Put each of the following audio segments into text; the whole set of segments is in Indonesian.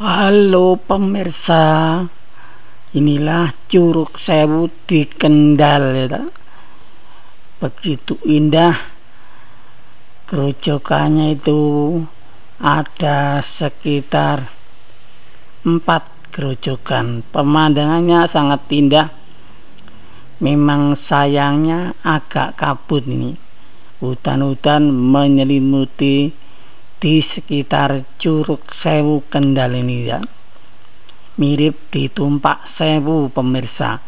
Halo pemirsa, inilah Curug Sewu di Kendal ya. Begitu indah gerojokannya itu, ada sekitar 4 gerojokan. Pemandangannya sangat indah. Memang sayangnya agak kabut ini. Hutan-hutan menyelimuti di sekitar Curug Sewu Kendal ini ya. Mirip di Tumpak Sewu pemirsa.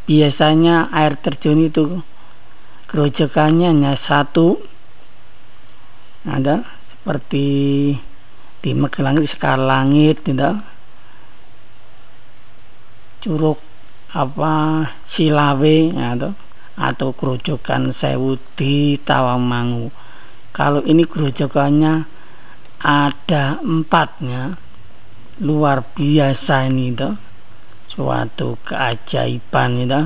Biasanya air terjun itu gerojokannya hanya satu, ada seperti di Magelang itu Sekar Langit gitu. Curug Silawe atau gerojokan Sewu di Tawangmangu. Kalau ini gerojokannya ada 4-nya, luar biasa ini suatu keajaiban itu.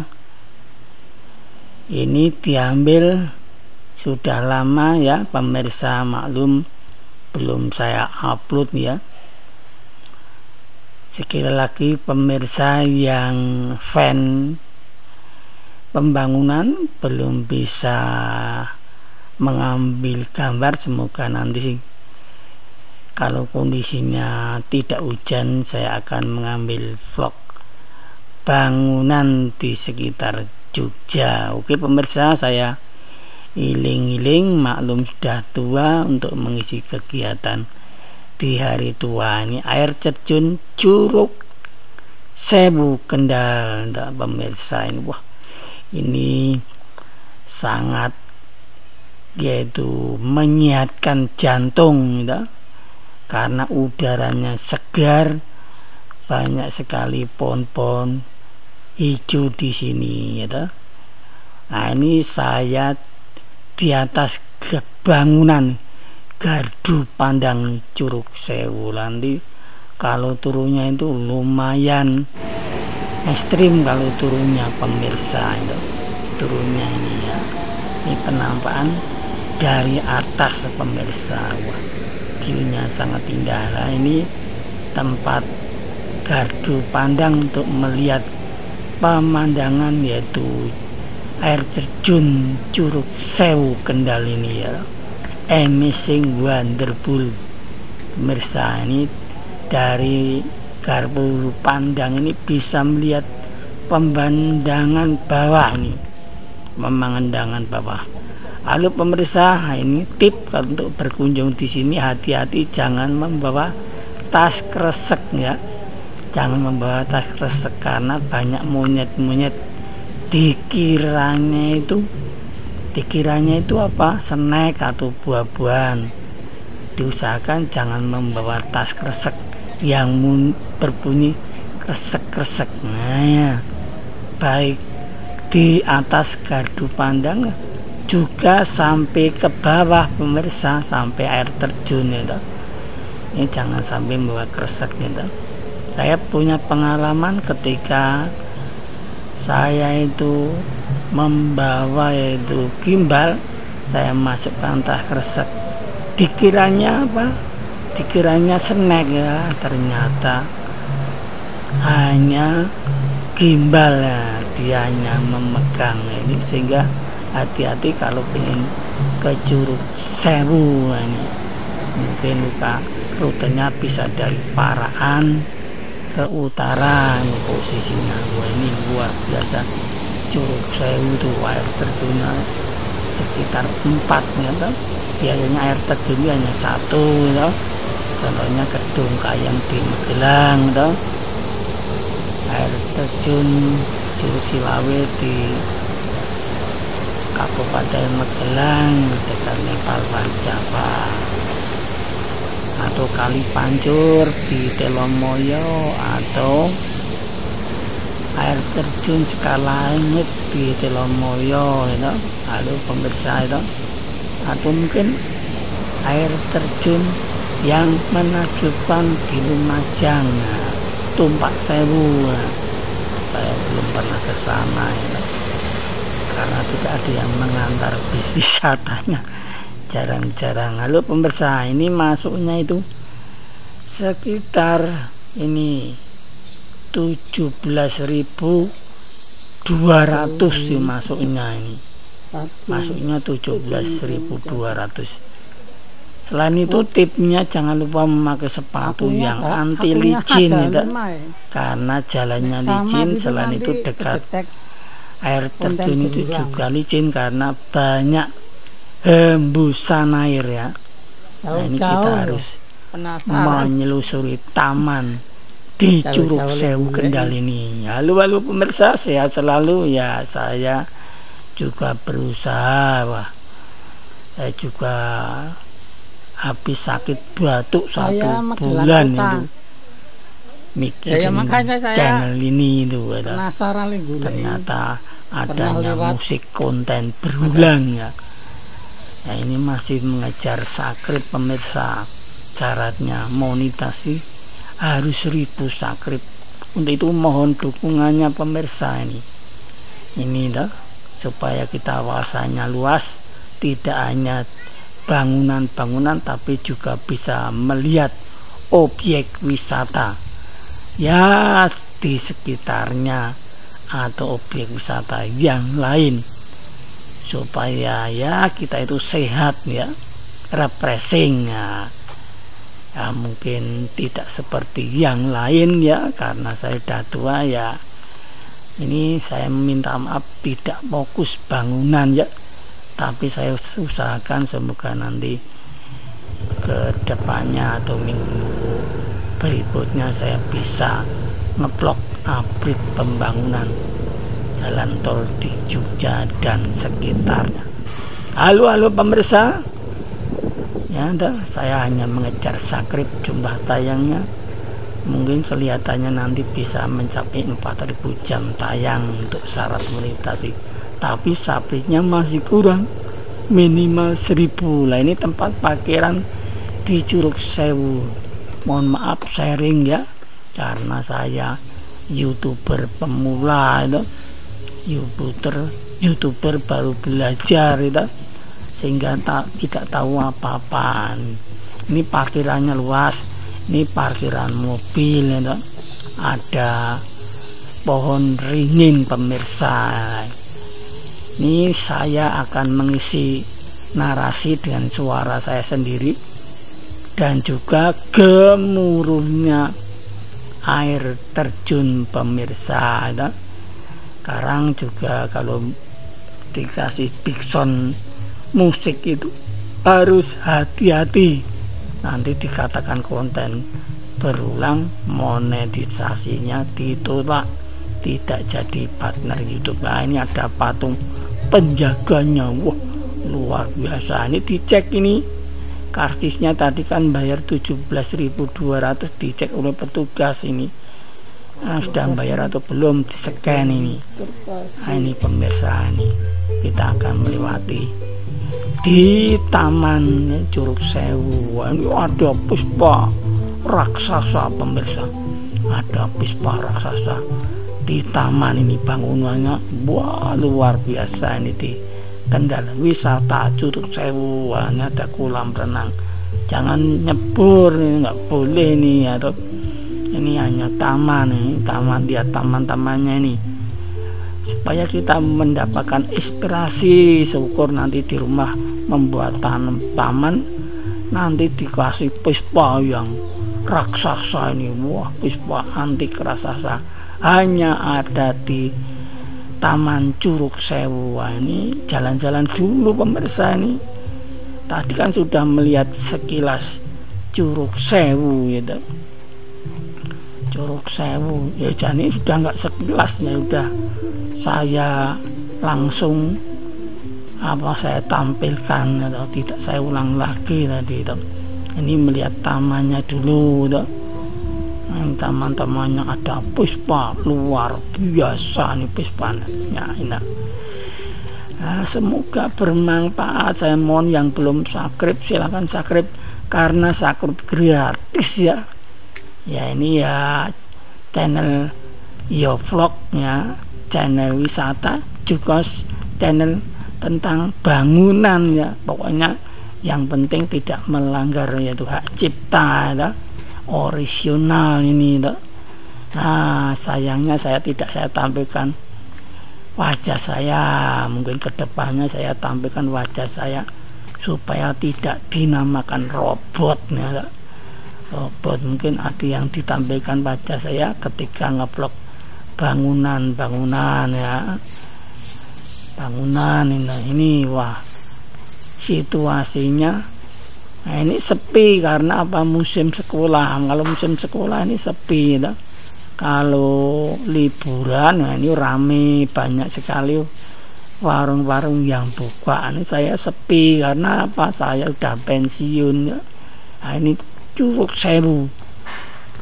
Ini diambil sudah lama ya pemirsa, maklum belum saya upload ya. Sekali lagi pemirsa yang fan pembangunan belum bisa mengambil gambar, semoga nanti kalau kondisinya tidak hujan saya akan mengambil vlog bangunan di sekitar Jogja. Oke pemirsa, saya iling-iling, maklum sudah tua, untuk mengisi kegiatan di hari tua ini. Air terjun Curug Sewu Kendal pemirsa ini. Wah, ini sangat yaitu menyehatkan jantung karena udaranya segar, banyak sekali pohon-pohon hijau di sini ya. Nah, ini saya di atas bangunan gardu pandang Curug Sewu. Nanti kalau turunnya itu lumayan ekstrim kalau turunnya pemirsa itu. Turunnya ini ya, ini penampakan dari atas pemirsa. Wah, view-nya sangat indah. Nah, ini tempat gardu pandang untuk melihat pemandangan, yaitu air terjun Curug Sewu Kendal ini ya. Amazing, wonderful pemirsa. Ini dari gardu pandang ini bisa melihat pemandangan bawah ini, pemandangan bawah. Halo pemirsa, ini tip kalau untuk berkunjung di sini, hati-hati jangan membawa tas kresek ya. Jangan membawa tas kresek karena banyak monyet-monyet. Dikiranya itu apa? Snack atau buah-buahan. Diusahakan jangan membawa tas kresek yang berbunyi kresek-kresek. Nah ya, baik di atas gardu pandang juga sampai ke bawah pemirsa, sampai air terjun ya. Ini jangan sampai membawa kresek ya. Saya punya pengalaman ketika saya itu membawa yaitu gimbal, saya masukkan tas kresek, dikiranya apa? Dikiranya snack ya, ternyata hanya gimbal ya, dia hanya memegang ini. Sehingga hati-hati kalau ingin ke Curug Sewu ini. Mungkin rutenya bisa dari Parakan ke utara ini posisinya. Wah, ini luar biasa. Curug Sewu itu air terjunnya sekitar 4 ya. Biasanya air terjunnya hanya 1 ya. Contohnya Gedung Kayang di Magelang ya. Air terjun Curug Silawe di Kabupaten Magelang dekat Nepal Java, atau Kali Pancur di Telomoyo, atau air terjun Sekar Langit di Telomoyo itu. Halo pemirsa itu. Atau mungkin air terjun yang menakjubkan di Lumajang, Tumpak Sewu. Saya belum pernah ke sana ya, karena tidak ada yang mengantar bis wisatanya, jarang-jarang. Halo pemirsa, ini masuknya itu sekitar ini 17.200 sih masuknya ini. Masuknya 17.200. Selain itu tipnya jangan lupa memakai sepatu yang anti licin ya, karena jalannya licin. Selain itu dekat air terjun itu juga licin karena banyak hembusan air ya. Nah, ini kita harus menyelusuri taman di Curug Sewu Kendal ini. Halo pemirsa, sehat selalu ya. Saya juga berusaha, saya juga habis sakit batuk 1 bulan itu mikir channel ini itu ternyata adanya musik konten berulang ya. Nah, ini masih mengejar subscribe pemirsa. Syaratnya monetasi harus 1000 subscribe. Untuk itu mohon dukungannya pemirsa ini dah, supaya kita wawasannya luas, tidak hanya bangunan-bangunan tapi juga bisa melihat objek wisata ya di sekitarnya atau objek wisata yang lain, supaya ya kita itu sehat ya, refreshing ya. Ya mungkin tidak seperti yang lain ya, karena saya udah tua ya. Ini saya minta maaf tidak fokus bangunan ya, tapi saya usahakan semoga nanti ke depannya atau minggu berikutnya saya bisa ngeblok update pembangunan jalan tol di Jogja dan sekitarnya. Halo pemirsa ya, saya hanya mengejar subscribe. Jumlah tayangnya mungkin kelihatannya nanti bisa mencapai 4000 jam tayang untuk syarat monetasi, tapi subscribe-nya masih kurang, minimal 1000 lah. Ini tempat parkiran di Curug Sewu. Mohon maaf sharing ya, karena saya YouTuber pemula itu, YouTuber baru belajar itu, sehingga tidak tahu apa-apa. Ini parkirannya luas, ini parkiran mobil itu, ada pohon ringin pemirsa. Ini saya akan mengisi narasi dengan suara saya sendiri dan juga gemuruhnya air terjun pemirsa. Sekarang juga kalau dikasih background musik itu harus hati-hati, nanti dikatakan konten berulang, monetisasinya ditolak, tidak jadi partner YouTube. Nah, ini ada patung penjaganya, wah luar biasa. Ini dicek, ini karcisnya tadi kan bayar 17.200, dicek oleh petugas ini. Nah, sudah bayar atau belum, di scan ini. Nah, ini pemirsa, ini kita akan melewati di Taman Curug Sewu. Ini ada puspa raksasa pemirsa, ada puspa raksasa di taman ini. Bangunannya wah luar biasa. Ini di Kendal wisata Curug Sewu. Ini ada kolam renang, jangan nyebur, ini nggak boleh nih. Atau ini hanya taman, ini taman, lihat taman-tamannya ini, supaya kita mendapatkan inspirasi. Syukur nanti di rumah membuat taman, nanti dikasih puspa yang raksasa ini. Wah, puspa antik raksasa hanya ada di Taman Curug Sewu. Ini jalan-jalan dulu pemirsa. Ini tadi kan sudah melihat sekilas Curug Sewu gitu. Curug Sewu ya, jadi sudah nggak sekilasnya, udah saya langsung saya tampilkan atau tidak saya ulang lagi tadi itu. Ini melihat tamannya dulu itu. Taman-tamannya ada puspa luar biasa nih puspanya ini. Nah, semoga bermanfaat. Saya mohon yang belum subscribe silahkan subscribe, karena subscribe gratis ya. Ya ini ya channel vlog ya, channel wisata, juga channel tentang bangunan ya. Pokoknya yang penting tidak melanggar yaitu hak cipta ya. orisinal ini toh. Nah, sayangnya saya tampilkan wajah saya. Mungkin kedepannya saya tampilkan wajah saya supaya tidak dinamakan robot ya. Robot mungkin ada yang ditampilkan wajah saya ketika ngeblok bangunan ya, bangunan ini wah situasinya. Nah, ini sepi karena apa? Musim sekolah. Kalau musim sekolah ini sepi ya. Kalau liburan, nah ini rame, banyak sekali warung-warung yang buka. Ini saya sepi karena apa? Saya udah pensiun ya. Nah, ini Curug Sewu.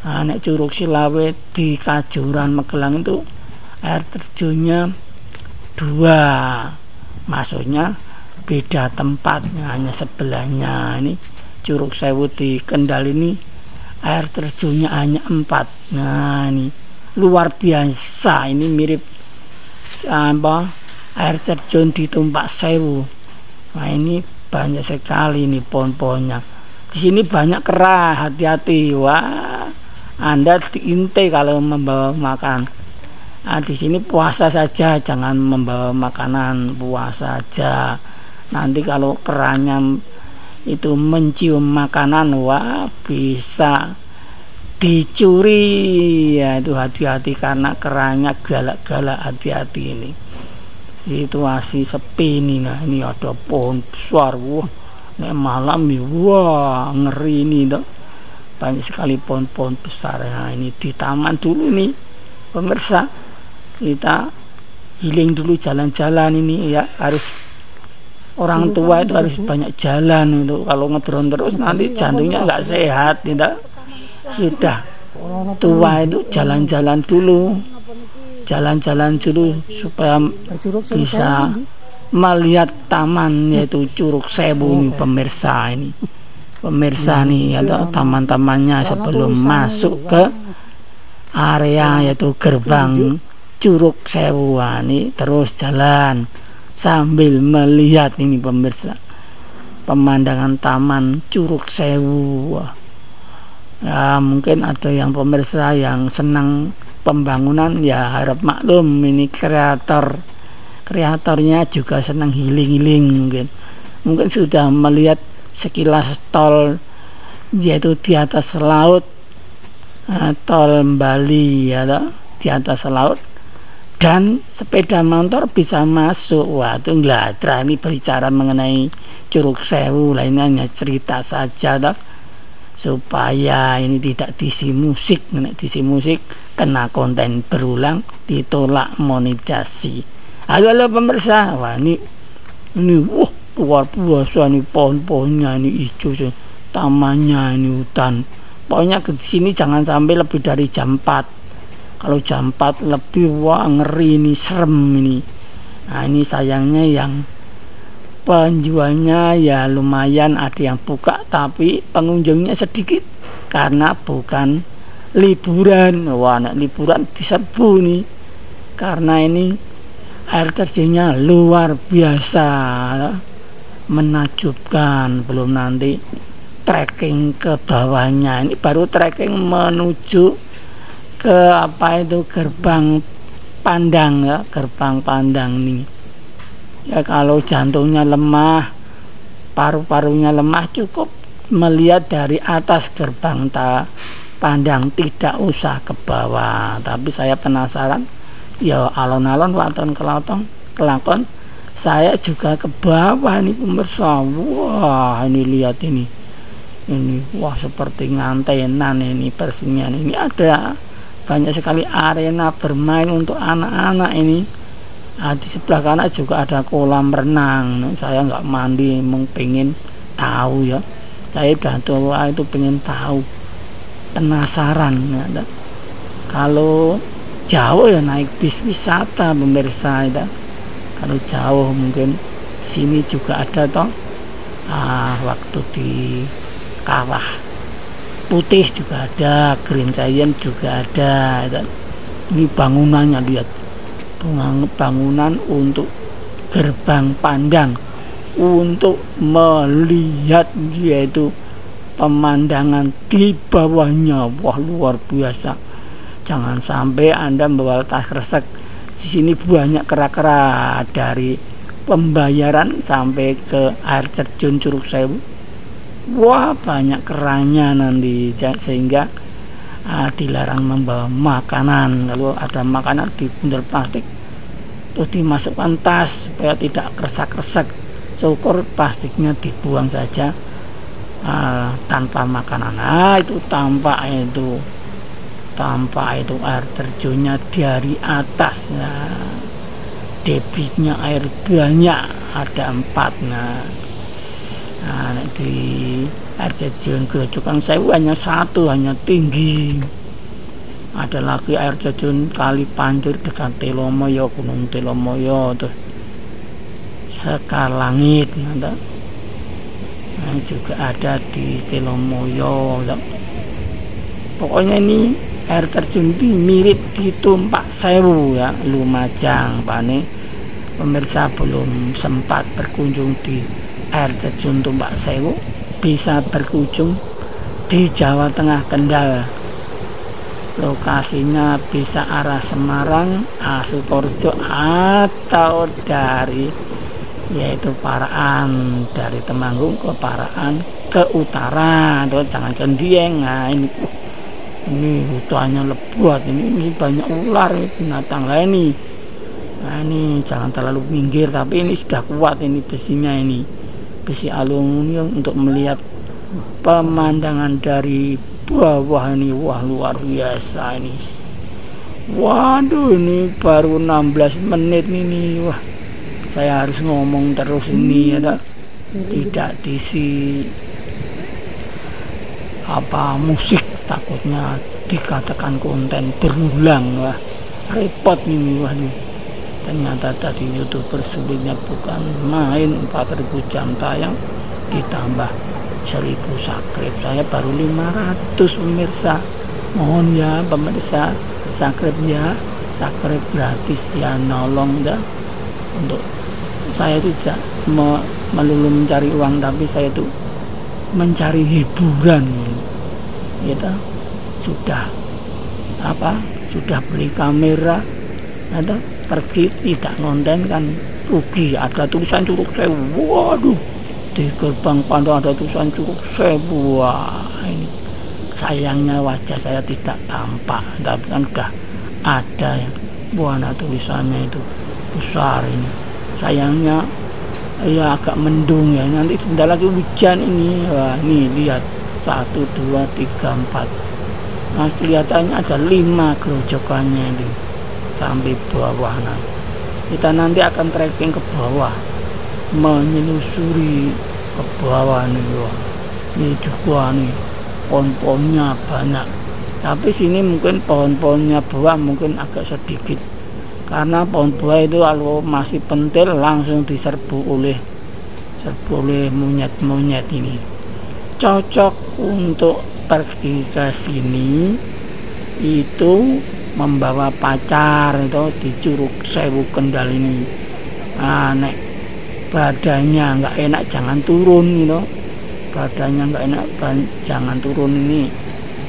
Nah, nek Curug Silawe di Kajuran Magelang itu air terjunnya 2, maksudnya beda tempatnya, hanya sebelahnya. Ini Curug Sewu di Kendal ini air terjunnya hanya 4. Nah, ini luar biasa. Ini mirip air terjun di Tumpak Sewu. Nah, ini banyak sekali nih pohon-pohonnya. Di sini banyak kera, hati-hati. Wah, Anda diintai kalau membawa makan. Nah, di sini puasa saja, jangan membawa makanan, puasa saja. Nanti kalau keranya itu mencium makanan, wah bisa dicuri ya. Itu hati-hati karena keranya galak-galak, hati-hati ini. Situasi sepi ini. Nah, ini ada pohon besar, wah. Nek malam ya, wah ngeri ini dong. Banyak sekali pohon-pohon besar. Nah, ini di taman dulu nih pemirsa, kita healing dulu, jalan-jalan ini ya. Harus orang tua itu harus banyak jalan itu. Kalau ngedron terus nanti jantungnya nggak sehat tidak. Sudah tua itu jalan-jalan dulu, supaya bisa melihat taman, yaitu Curug Sewu nih pemirsa. Ini pemirsa nih atau taman-tamannya sebelum masuk ke area yaitu gerbang Curug Sewu. Ini terus jalan sambil melihat ini pemirsa pemandangan taman Curug Sewu. Ya, mungkin ada yang pemirsa yang senang pembangunan ya, harap maklum, ini kreatornya juga senang healing. Mungkin sudah melihat sekilas tol, yaitu di atas laut, tol Bali ya, di atas laut, dan sepeda motor bisa masuk. Wah, itu ngladra. Ini bicara mengenai Curug Sewu, lainnya hanya cerita saja supaya ini tidak diisi musik. Diisi musik kena konten berulang, ditolak monetisasi. Halo pemirsa, wah ini wah luar biasa nih, pohon-pohonnya ini hijau, tamannya ini hutan. Pokoknya ke sini jangan sampai lebih dari jam 4. Kalau jam 4 lebih, wah ngeri ini, serem ini. Nah, ini sayangnya yang penjualnya ya lumayan ada yang buka, tapi pengunjungnya sedikit karena bukan liburan. Wah, anak liburan diserbu nih, karena ini air terjunnya luar biasa, menakjubkan. Belum nanti trekking ke bawahnya. Ini baru trekking menuju ke gerbang pandang ya, gerbang pandang nih ya. Kalau jantungnya lemah, paru-parunya lemah, cukup melihat dari atas gerbang pandang, tidak usah ke bawah. Tapi saya penasaran ya, alon-alon waton kelakon saya juga ke bawah nih pemirsa. Wah, ini lihat ini wah seperti ngantenan ini persingnya. Ini ada banyak sekali arena bermain untuk anak-anak ini. Nah, di sebelah kanan juga ada kolam renang. Saya nggak mandi, pengen tahu ya. Saya udah tua itu pengen tahu, penasaran ya. Kalau jauh ya naik bis wisata pemirsa ya. Kalau jauh mungkin sini juga ada toh. Waktu di Kawah Putih juga ada, Green Giant juga ada ya. Ini bangunannya, lihat bangunan untuk gerbang pandang, untuk melihat yaitu pemandangan di bawahnya, wah luar biasa. Jangan sampai Anda membawa tas kresek. Di sini banyak kera-kera dari pembayaran sampai ke air terjun Curug Sewu. Wah banyak keranya nanti, sehingga dilarang membawa makanan. Kalau ada makanan di bundel plastik terus dimasukkan tas supaya tidak kresek-kresek. Syukur plastiknya dibuang saja tanpa makanan. Itu tampak itu air terjunnya dari atas. Debitnya air banyak, ada 4. Di air terjun Grojogan Sewu hanya 1, hanya tinggi. Ada lagi air terjun Kali Panjur dekat Telomoyo, Gunung Telomoyo, terus Sekalangit, juga ada di Telomoyo. Pokoknya ini air terjun ini mirip di Tumpak Sewu ya, Lumajang. Pane pemirsa belum sempat berkunjung di air terjun Tumpak Sewu, bisa berkunjung di Jawa Tengah, Kendal. Lokasinya bisa arah Semarang, Sukoharjo, atau dari yaitu Paraan, dari Temanggung ke Paraan ke utara, atau jangan ke Dieng. Ini hutannya lebat, ini banyak ular, binatang lain nih. Ini jangan terlalu minggir, tapi ini sudah kuat ini besinya, ini besi aluminium untuk melihat pemandangan dari bawah ini. Wah luar biasa ini. Waduh, ini baru 16 menit ini. Wah, saya harus ngomong terus ini ya, tidak diisi musik, takutnya dikatakan konten berulang. Wah repot ini. Wah nih, ternyata tadi YouTuber sulitnya bukan main. 4.000 jam tayang ditambah 1.000 subscribe, saya baru 500 pemirsa. Mohon ya pemirsa, subscribe ya, subscribe gratis ya, nolong dah. Untuk saya tidak melulu mencari uang, tapi saya itu mencari hiburan. Kita sudah beli kamera, atau pergi tidak nonton kan rugi. Ada tulisan Curug Sewu, waduh, di gerbang pandang ada tulisan Curug Sewu. Wah, ini sayangnya wajah saya tidak tampak, tapi kan sudah ada yang buana tulisannya itu besar ini. Sayangnya ya agak mendung ya, nanti sebentar lagi hujan ini. Wah ini lihat 1, 2, 3, 4. Nah kelihatannya ada 5 grojokannya ini sampai bawah. Nah kita nanti akan trekking ke bawah, menyelusuri ke bawah nih. Wah, ini juga nih pohon-pohonnya banyak, tapi sini mungkin pohon-pohonnya buah mungkin agak sedikit, karena pohon buah itu kalau masih pentil langsung diserbu oleh monyet-monyet ini. Cocok untuk pergi ke sini itu membawa pacar itu di Curug Sewu Kendal ini. Nek badannya nggak enak jangan turun gitu, badannya nggak enak jangan turun ini.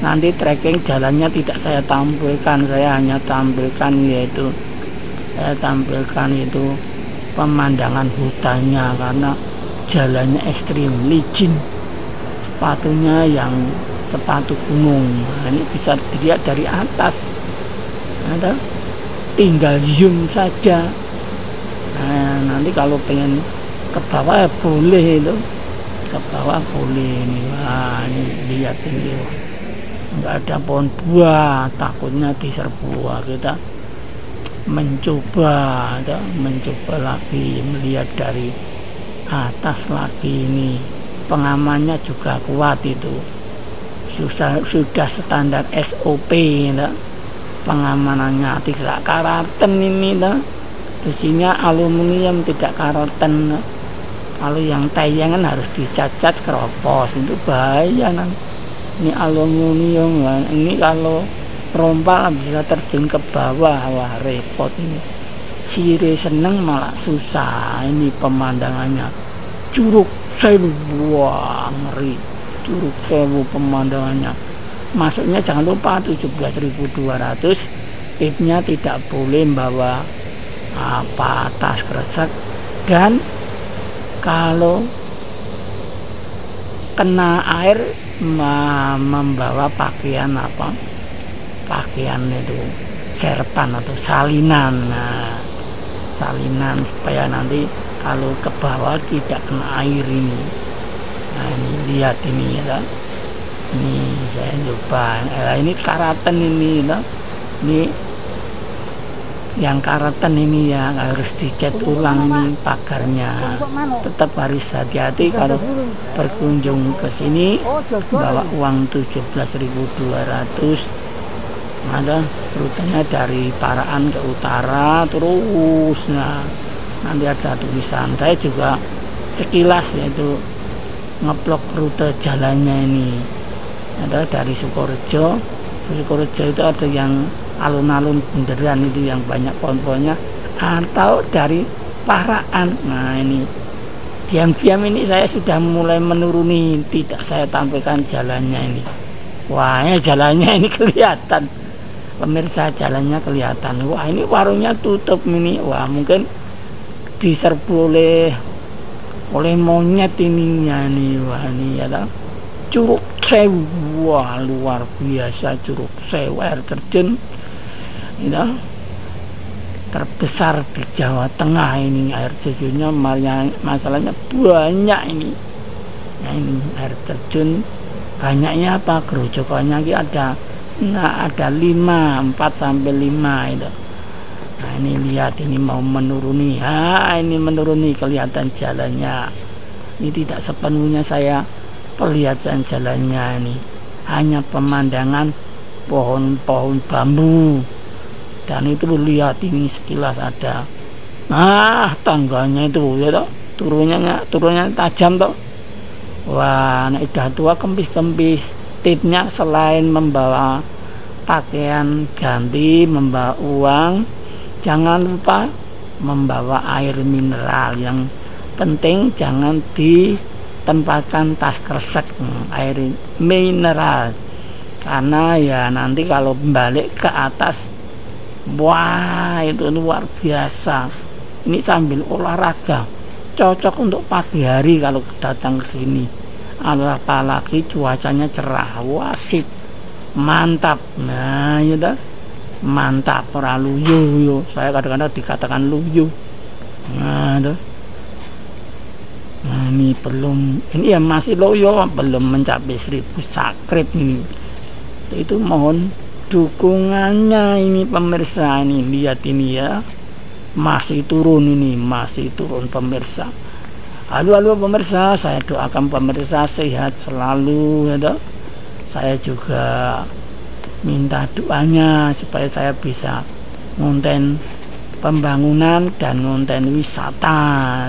Nanti trekking jalannya tidak saya tampilkan, saya hanya tampilkan itu pemandangan hutannya, karena jalannya ekstrim, licin, sepatunya yang sepatu gunung. Nah, ini bisa dilihat dari atas, ada tinggal zoom saja. Nah, nanti kalau pengen ke bawah ya boleh, itu ke bawah boleh nih. Wah ini lihat ini, nggak ada pohon buah, takutnya diserbu. Kita mencoba lagi melihat dari atas lagi ini. Pengamannya juga kuat, itu sudah standar SOP ya. Pengamanannya tidak karatan ini ya. Besinya aluminium tidak karatan. Kalau yang tayangan harus dicacat keropos, itu bahaya. Ini aluminium ya. Ini kalau rompal bisa terjun ke bawah. Wah repot ini. Sire seneng malah susah. Ini pemandangannya Curug Sewu. Wah ngeri. Curug Sewu pemandangannya. Masuknya jangan lupa 17.200. Tipnya tidak boleh membawa tas kresek, dan kalau kena air membawa pakaian itu serpan atau salinan. Salinan supaya nanti kalau ke bawah tidak kena air ini. Nah, ini lihat ini ya. Ini saya coba. Ini karatan ini ya. Ini yang karatan ini ya, harus dicat ulang ini pagarnya. Tetap harus hati-hati kalau berkunjung ke sini, bawa uang 17.200. Ada rutenya dari Paraan ke utara terus. Nah, nanti ada tulisan. Saya juga sekilas yaitu ngeplok rute jalannya ini. Ada dari Sukorejo. Sukorejo itu ada yang alun-alun beneran itu yang banyak pohon-pohonnya, atau dari Paraan. Nah, ini diam-diam ini saya sudah mulai menuruni, tidak saya tampilkan jalannya ini. Wah, ya jalannya ini kelihatan. Pemirsa, jalannya kelihatan. Wah, ini warungnya tutup ini. Wah, mungkin diserbu oleh monyet ininya nih. Wah, ini ya Curug Sewu. Wah, luar biasa Curug Sewu, air terjun ya, terbesar di Jawa Tengah ini. Air terjunnya masalahnya banyak ini. Nah, ini air terjun banyaknya apa? Gerojokannya ada. Nah, ada 4 sampai 5 itu. Nah, ini lihat, ini mau menuruni. Ini menuruni, kelihatan jalannya. Ini tidak sepenuhnya saya perlihatkan jalannya ini. Hanya pemandangan pohon-pohon bambu. Dan itu lihat ini sekilas ada. Nah, tangganya itu ya toh. Turunnya tajam toh. Wah, nah udah tua kempis-kempis. Tipnya selain membawa pakaian ganti, membawa uang, jangan lupa membawa air mineral. Yang penting jangan ditempatkan tas kresek, air mineral, karena ya nanti kalau balik ke atas, wah itu luar biasa. Ini sambil olahraga, cocok untuk pagi hari kalau datang ke sini. Apalagi cuacanya cerah, wah sip, mantap. Nah ya dah, mantap, ora luyu. Saya kadang-kadang dikatakan luyu. Nah dah. Nah, ini ya masih loyo, belum mencapai 1000 subscribe ini. Itu mohon dukungannya ini pemirsa. Ini lihat ini ya, masih turun pemirsa. Halo pemirsa, saya doakan pemirsa sehat selalu ya. Saya juga minta doanya supaya saya bisa ngonten pembangunan dan ngonten wisata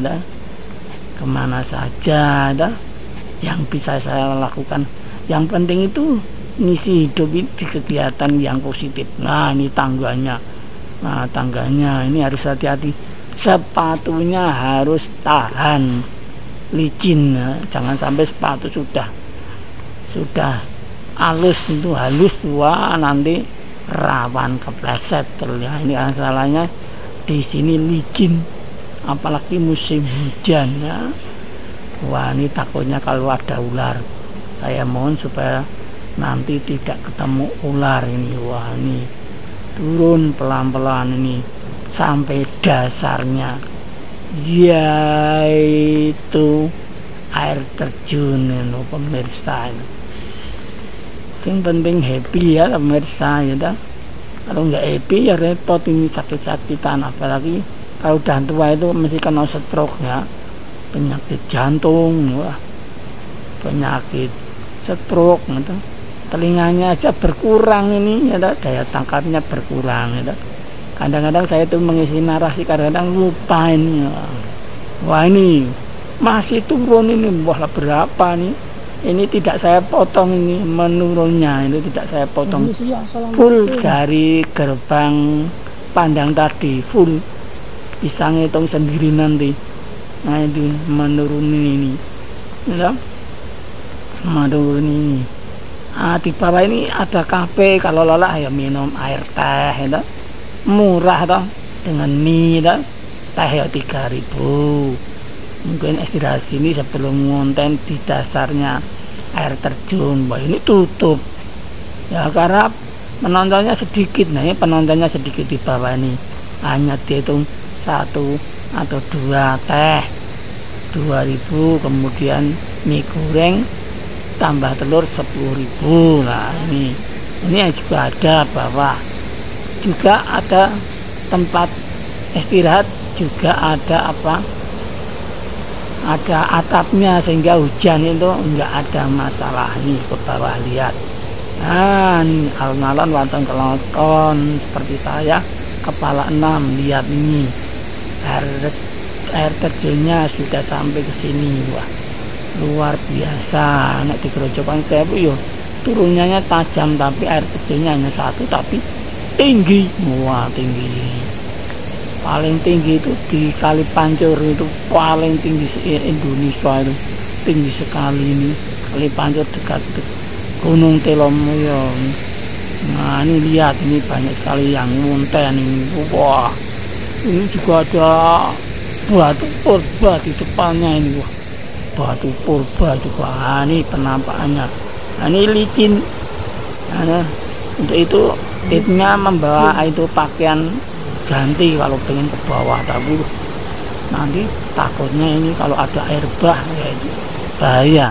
kemana saja yang bisa saya lakukan. Yang penting itu ngisi hidup di kegiatan yang positif. Nah, ini tangganya. Nah, tangganya ini harus hati-hati. Sepatunya harus tahan licin, jangan sampai sepatu sudah halus tua nanti rawan kepleset. Terlihat ini masalahnya di sini licin, apalagi musim hujan ya. Wah, ini takutnya kalau ada ular. Saya mohon supaya nanti tidak ketemu ular ini. Wah, ini turun pelan-pelan ini sampai dasarnya, yaitu air terjun ini pemirsa. Yang penting happy ya pemirsa ya. Kalau nggak happy ya repot ini, sakit-sakitan. Apalagi kalau udah tua itu mesti kena stroke ya, penyakit jantung, wah, penyakit stroke gitu. Telinganya aja berkurang ini ya, daya tangkapnya berkurang ya. Kadang-kadang saya tuh mengisi narasi, kadang-kadang lupa ini. Wah, ini masih turun ini. Wah, berapa nih? Ini tidak saya potong ini menurunnya, ini tidak saya potong. Full dari gerbang pandang tadi, full. Bisa ngitung sendiri nanti. Nah, itu menurun ini. Ya. Aduh ini. Di bawah ini ada kafe, kalau lelah ya minum air teh itu murah toh, dengan mie toh, teh ya 3.000. Mungkin istirahat sini sebelum ngonten di dasarnya air terjun. Wah ini tutup ya karena penontonnya sedikit. Nah ini penontonnya sedikit di bawah ini, hanya dihitung 1 atau 2 teh 2.000, kemudian mie goreng tambah telur 10.000. Nah ini juga ada bawah, juga ada tempat istirahat, juga ada ada atapnya sehingga hujan itu enggak ada masalah. Nih ke bawah lihat, nah ini alun-alun wonten kelonton seperti saya kepala 6. Lihat ini air terjunnya sudah sampai ke sini. Wah luar biasa. Nek di Grojogan Sewu yo turunnya tajam, tapi air terjunnya hanya 1 tapi tinggi. Wah tinggi, paling tinggi itu di Kali Pancur, itu paling tinggi Indonesia, itu tinggi sekali ini Kali Pancur dekat Gunung Telomoyo. Nah ini lihat, ini banyak sekali yang ngonten ini. Wah ini juga ada batu purba di depannya ini. Wah batu purba juga. Nah, ini penampakannya. Nah, ini licin. Nah, untuk itu tipnya membawa itu pakaian ganti kalau pengen ke bawah, tapi nanti takutnya ini kalau ada air bah ya itu bahaya.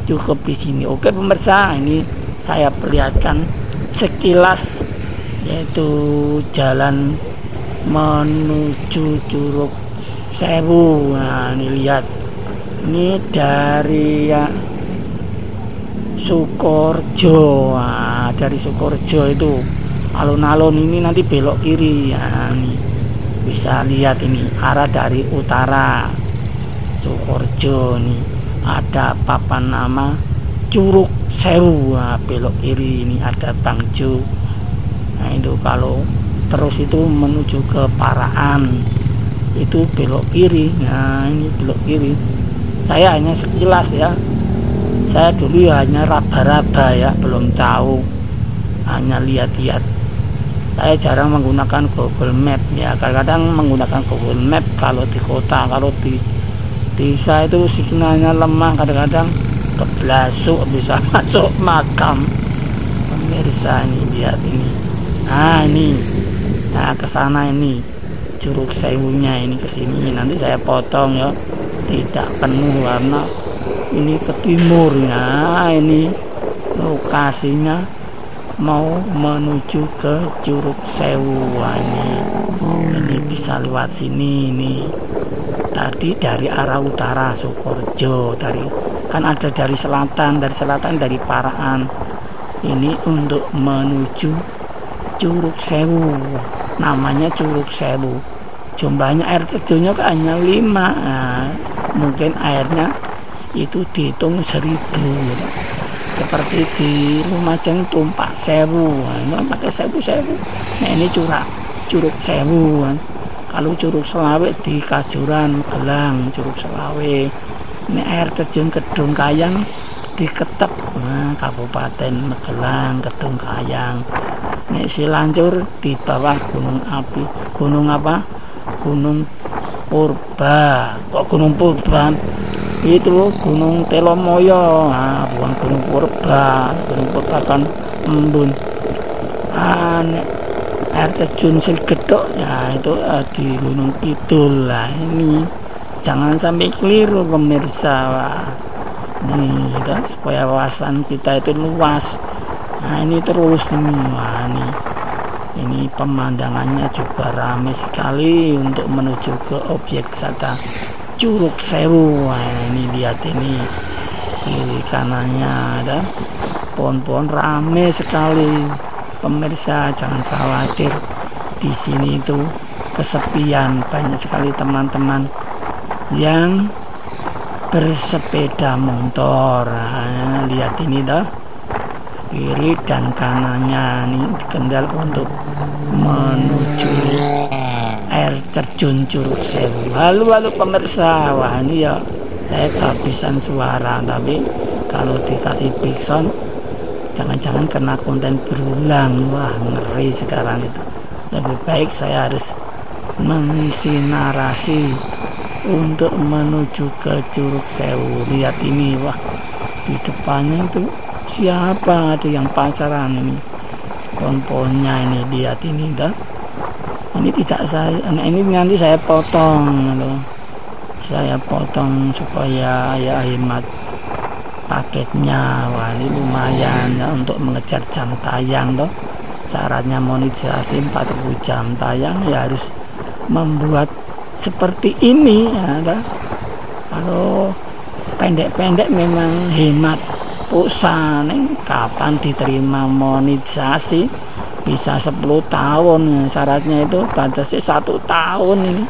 Cukup di sini. Oke pemirsa, ini saya perlihatkan sekilas yaitu jalan menuju Curug Sewu. Nah ini lihat, ini dari ya Sukorejo. Nah, dari Sukorejo itu alun-alun ini nanti belok kiri. Nah, ini bisa lihat ini arah dari utara Sukorejo. Nih ada papan nama Curug Sewu. Nah, belok kiri ini ada Bangjo. Nah itu kalau terus itu menuju ke Paraan itu belok kiri. Nah ini belok kiri. Saya hanya sekilas ya, saya dulu ya hanya raba-raba ya, belum tahu, hanya lihat-lihat. Saya jarang menggunakan Google Map ya, kadang-kadang menggunakan Google Map kalau di kota. Kalau di desa itu sinyalnya lemah, kadang-kadang keblasuk bisa masuk makam. Pemirsa ini lihat ini. Nah ini, nah kesana ini Curug Sewunya ini, kesini nanti saya potong ya, tidak penuh karena ini ke timur. Nah ini lokasinya mau menuju ke Curug Sewu. Ini bisa lewat sini. Ini tadi dari arah utara Sukorejo, dari kan ada dari selatan dari Paraan. Ini untuk menuju Curug Sewu, namanya Curug Sewu. Jumlahnya air terjunnya hanya 5. Nah, mungkin airnya itu dihitung 1.000, seperti di Lumajang tumpah 1.000. Nah, pakai 1.000. Nah ini Curug Sewu kan. Kalau Curug Selawe di Kajuran Gelang, Curug Selawe. Ini air terjun Kedung Kayang di Ketep, nah, Kabupaten Magelang, Kedung Kayang. Ini Silancur di bawah gunung api, gunung apa? Gunung Purba. Kok Gunung Purba? Itu Gunung Telomoyo. Nah, bukan Gunung Purba. Gunung Purba kan embun. Air terjun Silgedok ya itu di Gunung Kidul. Lah ini jangan sampai keliru pemirsa. Wah, nih gitu, supaya wawasan kita itu luas. Nah ini terus ini. Wah, ini pemandangannya juga ramai sekali untuk menuju ke objek wisata Curug Sewu. Nah, ini lihat ini kiri kanannya ada pohon-pohon, ramai sekali pemirsa. Jangan khawatir, di sini itu kesepian, banyak sekali teman-teman yang bersepeda motor. Nah, lihat ini dah, kiri dan kanannya ini kendal untuk menuju air terjun Curug Sewu. Halo pemirsa. Wah ini ya saya kehabisan suara, tapi kalau dikasih backsound jangan-jangan kena konten berulang. Wah, ngeri sekarang itu. Lebih baik saya harus mengisi narasi untuk menuju ke Curug Sewu. Lihat ini, wah, di depannya itu siapa, ada yang pacaran ini, pohon-pohonnya ini, lihat ini dah. Ini tidak saya, ini nanti saya potong loh. Saya potong supaya ya hemat paketnya. Wah, ini lumayan ya untuk mengejar jam tayang toh. Syaratnya monetisasi 40 jam tayang ya harus membuat seperti ini ya toh. Kalau pendek-pendek memang hemat pulsa, kapan diterima monetisasi? Bisa 10 tahun, syaratnya itu batasnya 1 tahun. Ini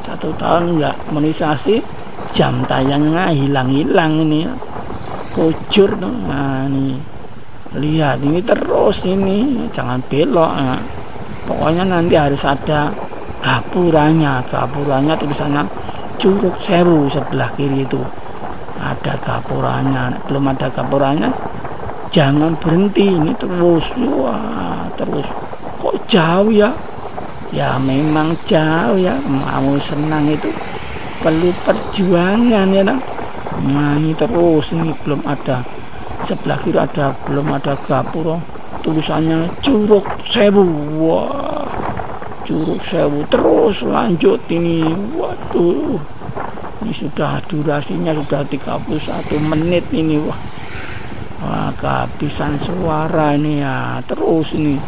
1 tahun enggak monetisasi, jam tayangnya hilang-hilang ini, kujur tuh. Nah, ini lihat ini terus, ini jangan belok ya. Pokoknya nanti harus ada gapuranya tulisannya Curug Sewu, sebelah kiri itu ada gapuranya. Belum ada gapuranya jangan berhenti, ini terus. Wah, terus kok jauh ya? Ya memang jauh ya, mau senang itu perlu perjuangan ya. Nah, ini terus, ini belum ada, sebelah kiri ada, belum ada gapura, tulisannya Curug Sewu. Wah, Curug Sewu, terus lanjut ini. Waduh, ini sudah durasinya sudah 31 menit ini. Wah, kehabisan suara ini ya. Terus ini,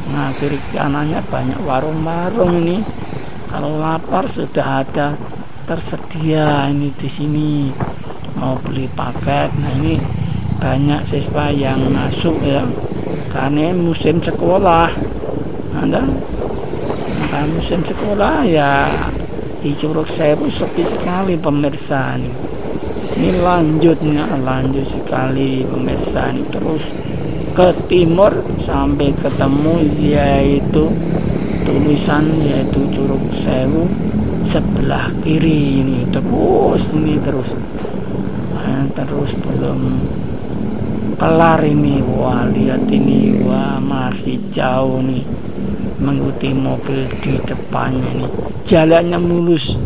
nah kiri kanannya banyak warung-warung ini. Kalau lapar sudah ada tersedia ini di sini. Mau beli paket, nah ini banyak siswa yang masuk ya, karena musim sekolah. Nah, musim sekolah ya di Curug Sewu sepi sekali pemirsa ini. Ini lanjutnya, lanjut sekali pemirsa ini, terus ke timur sampai ketemu yaitu tulisan yaitu Curug Sewu sebelah kiri ini. Terus ini terus belum kelar ini. Wah, lihat ini, wah masih jauh nih, mengikuti mobil di depannya nih. Jalannya mulus,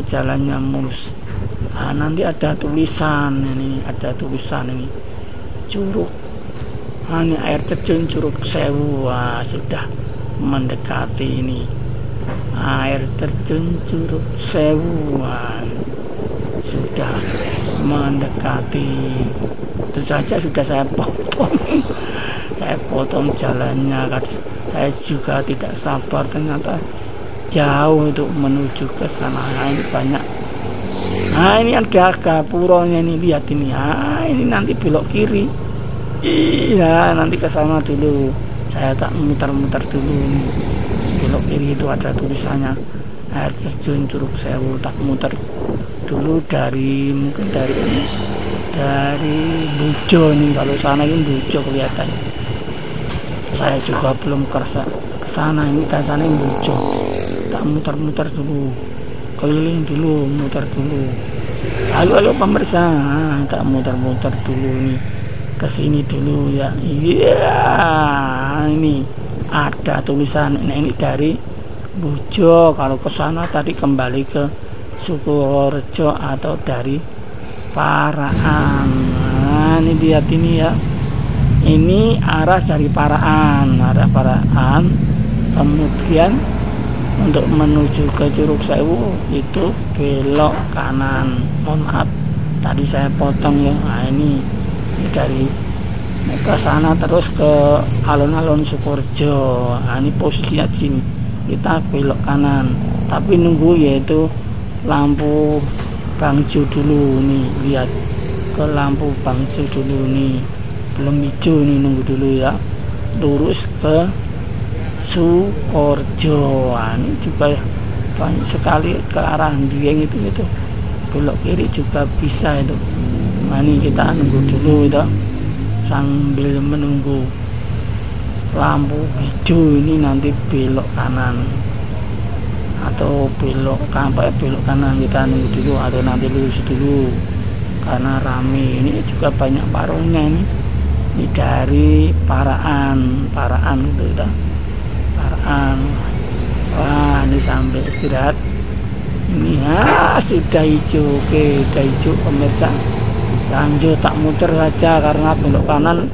jalannya mulus. Nah, nanti ada tulisan ini, Curug, ini air terjun Curug Sewu. Wah, sudah mendekati ini air terjun Curug Sewu. Wah, sudah mendekati. Itu saja sudah saya potong jalannya. Saya juga tidak sabar, ternyata jauh untuk menuju ke sana. Ini banyak. Nah, ini ada gapuranya nih, lihat ini. Nah, ini nanti belok kiri. Iya, nanti ke sana dulu. Saya tak muter-muter dulu nih. Belok kiri itu ada tulisannya air terjun Curug Sewu. Tak muter dulu mungkin dari Bujo nih. Kalau sana ini Bujo kelihatan. Saya juga belum ke sana, ini ke sana ini Bujo. Tak muter-muter dulu, keliling dulu, muter dulu. Halo pemirsa, tak muter-muter dulu nih, kesini dulu ya. Iya, ini ada tulisan. Nah, ini dari Bujo. Kalau ke sana tadi kembali ke Sukorejo atau dari Paraan. Nah, ini lihat ini ya. Ini arah dari Paraan, kemudian untuk menuju ke Curug Sewu itu belok kanan. Mohon maaf tadi saya potong ya. Nah, ini dari ke sana terus ke alun-alun Sukorejo. Nah, ini posisinya di sini. Kita belok kanan, tapi nunggu yaitu lampu Bangjo dulu nih. Lihat ke lampu Bangjo dulu nih, belum hijau nih, nunggu dulu ya. Lurus ke Sukorejo. Ini juga banyak sekali ke arah Dieng itu belok kiri juga bisa itu. Nah, ini kita nunggu dulu itu sambil menunggu lampu hijau ini, nanti belok kanan atau belok kanan. Kita nunggu dulu atau nanti lurus dulu. karena rame. Ini juga banyak warungnya ini dari Paraan itu udah Paraan. Wah, ini sampai istirahat ini sudah hijau. Oke, sudah hijau pemirsa, lanjut tak muter saja karena belok kanan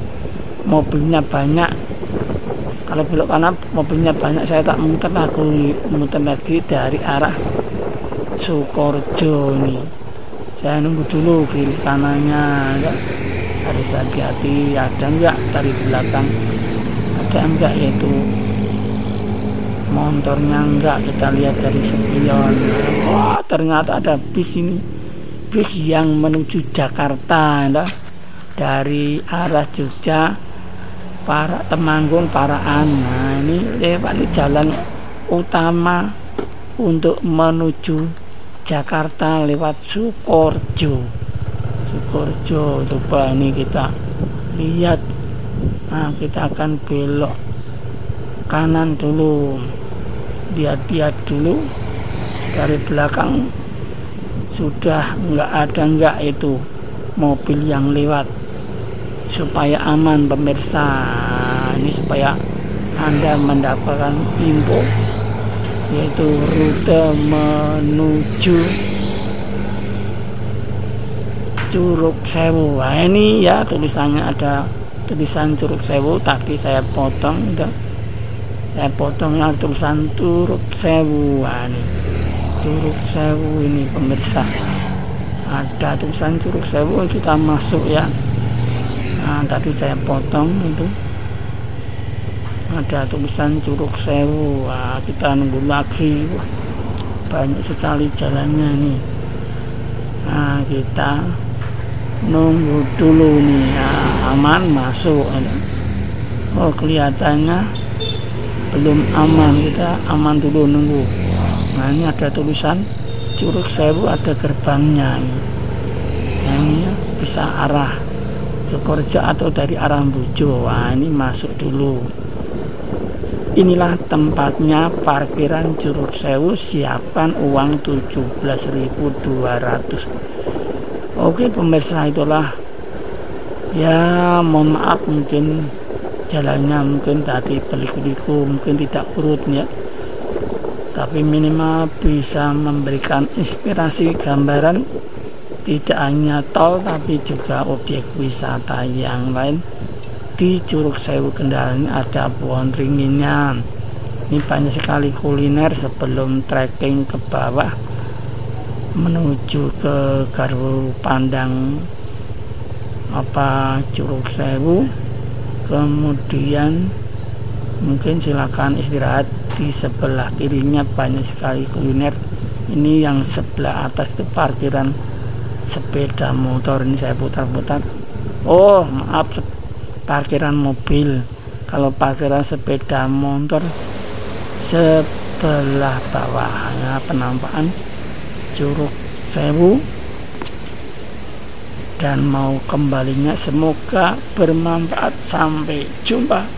mobilnya banyak. Kalau belok kanan mobilnya banyak, saya tak muter lagi dari arah Sukorejo ini. Saya nunggu dulu kiri kanannya ya. Harus hati-hati, ada enggak dari belakang, ada enggak yaitu motornya enggak. Kita lihat dari spion. Wah, ternyata ada bis ini, bis yang menuju Jakarta ya. Dari arah Jogja, Temanggung, Paraan. Nah, ini lewat jalan utama untuk menuju Jakarta lewat Sukorejo. Coba ini kita lihat. Nah, kita akan belok kanan dulu, lihat dulu dari belakang sudah enggak itu mobil yang lewat, supaya aman pemirsa. Ini supaya Anda mendapatkan info yaitu rute menuju Curug Sewu. Nah, ini ya tulisannya, ada tulisan Curug Sewu. Tadi saya potong, yang tulisan Curug Sewu. Nah, ini Curug Sewu ini pemirsa, ada tulisan Curug Sewu, kita masuk ya. Nah, tadi saya potong itu ada tulisan Curug Sewu. Nah, kita nunggu lagi. Wah, banyak sekali jalannya nih. Nah, kita nunggu dulu nih. Nah, aman masuk. Oh, kelihatannya belum aman, kita aman dulu nunggu. Nah, ini ada tulisan Curug Sewu, ada gerbangnya ini. Nah, ini ya, bisa arah Sukorejo atau dari arah Bojo. Nah, ini masuk dulu. Inilah tempatnya parkiran Curug Sewu, siapkan uang 17.200. Oke pemirsa, itulah ya, mohon maaf mungkin jalannya mungkin tadi berliku-liku, mungkin tidak urut ya, tapi minimal bisa memberikan inspirasi gambaran tidak hanya tol tapi juga objek wisata yang lain di Curug Sewu Kendal. Ini ada pohon ringinnya, ini banyak sekali kuliner sebelum trekking ke bawah menuju ke Garwo Pandang Curug Sewu. Kemudian mungkin silakan istirahat di sebelah kirinya, banyak sekali kuliner. Ini yang sebelah atas itu parkiran sepeda motor. Ini saya putar-putar. Oh maaf, parkiran mobil. Kalau parkiran sepeda motor sebelah bawahnya penampakan Curug Sewu. Dan mau kembalinya, semoga bermanfaat. Sampai jumpa.